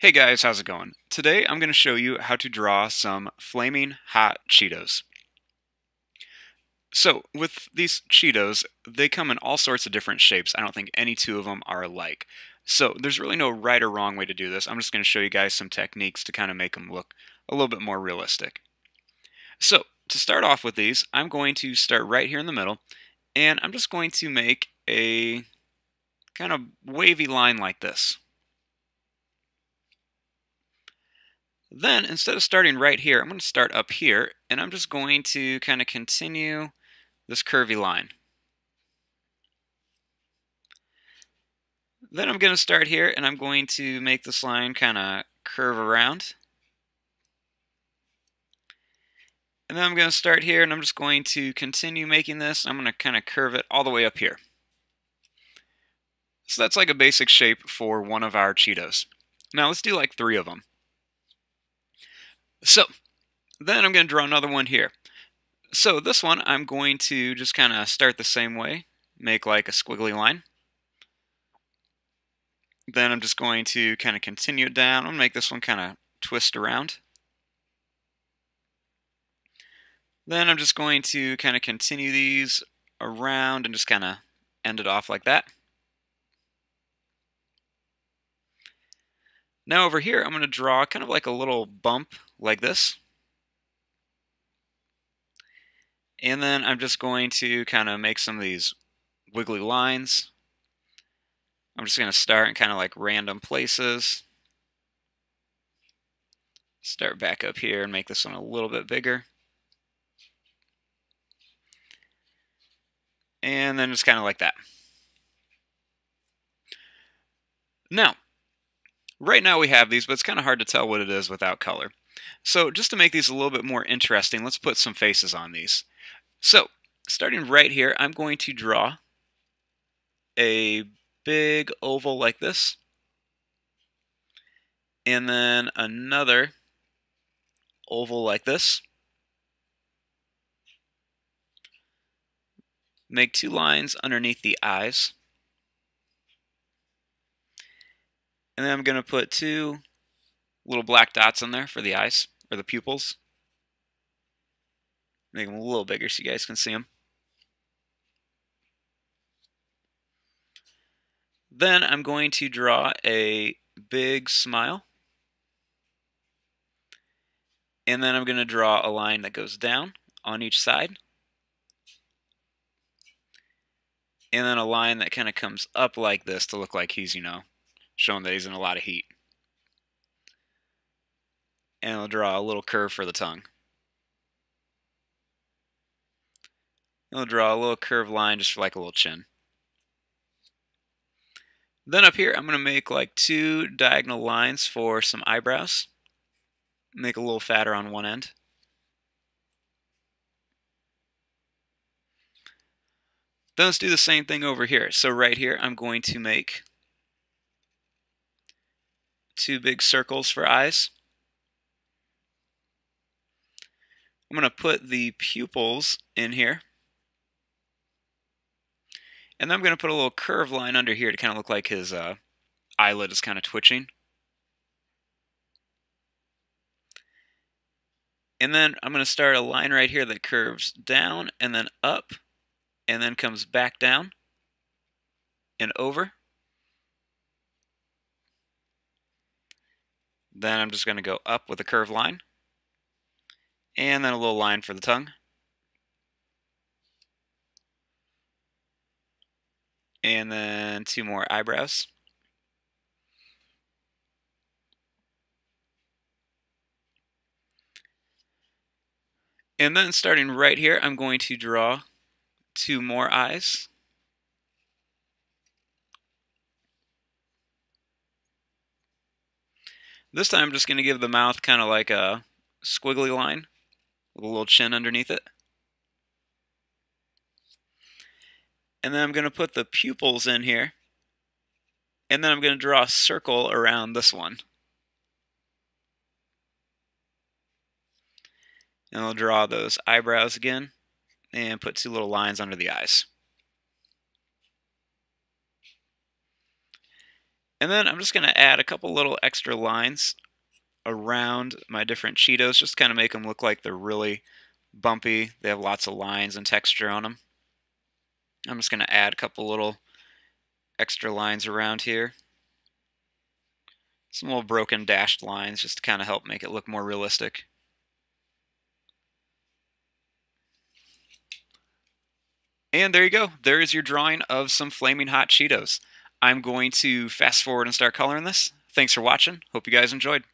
Hey guys, how's it going? Today I'm going to show you how to draw some Flaming Hot Cheetos. So, with these Cheetos, they come in all sorts of different shapes. I don't think any two of them are alike. So, there's really no right or wrong way to do this. I'm just going to show you guys some techniques to kind of make them look a little bit more realistic. So, to start off with these, I'm going to start right here in the middle, and I'm just going to make a kind of wavy line like this. Then, instead of starting right here, I'm going to start up here, and I'm just going to kind of continue this curvy line. Then I'm going to start here, and I'm going to make this line kind of curve around. And then I'm going to start here, and I'm just going to continue making this. I'm going to kind of curve it all the way up here. So that's like a basic shape for one of our Cheetos. Now let's do like 3 of them. So then I'm going to draw another one here. So this one I'm going to just kind of start the same way, make like a squiggly line. Then I'm just going to kind of continue it down. I'm going to make this one kind of twist around. Then I'm just going to kind of continue these around and just kind of end it off like that. Now over here I'm going to draw kind of like a little bump like this. And then I'm just going to kind of make some of these wiggly lines. I'm just going to start in kind of like random places. Start back up here and make this one a little bit bigger. And then just kind of like that. Now, right now we have these, but it's kind of hard to tell what it is without color. So just to make these a little bit more interesting, let's put some faces on these. So, starting right here, I'm going to draw a big oval like this, and then another oval like this. Make 2 lines underneath the eyes. And then I'm going to put 2 little black dots in there for the eyes, or the pupils. Make them a little bigger so you guys can see them. Then I'm going to draw a big smile. And then I'm going to draw a line that goes down on each side. And then a line that kind of comes up like this to look like he's, showing that he's in a lot of heat. And I'll draw a little curve for the tongue. I'll draw a little curved line just for like a little chin. Then up here, I'm going to make like 2 diagonal lines for some eyebrows. Make a little fatter on one end. Then let's do the same thing over here. So right here, I'm going to make 2 big circles for eyes. I'm going to put the pupils in here. And then I'm going to put a little curved line under here to kind of look like his eyelid is kind of twitching. And then I'm going to start a line right here that curves down and then up and then comes back down and over. Then I'm just going to go up with a curved line. And then a little line for the tongue. And then 2 more eyebrows. And then starting right here, I'm going to draw 2 more eyes. This time I'm just going to give the mouth kind of like a squiggly line with a little chin underneath it. And then I'm going to put the pupils in here. And then I'm going to draw a circle around this one. And I'll draw those eyebrows again and put 2 little lines under the eyes. And then I'm just going to add a couple little extra lines around my different Cheetos, just to kind of make them look like they're really bumpy. They have lots of lines and texture on them. I'm just going to add a couple little extra lines around here. Some little broken dashed lines just to kind of help make it look more realistic. And there you go. There is your drawing of some Flaming Hot Cheetos. I'm going to fast forward and start coloring this. Thanks for watching. Hope you guys enjoyed.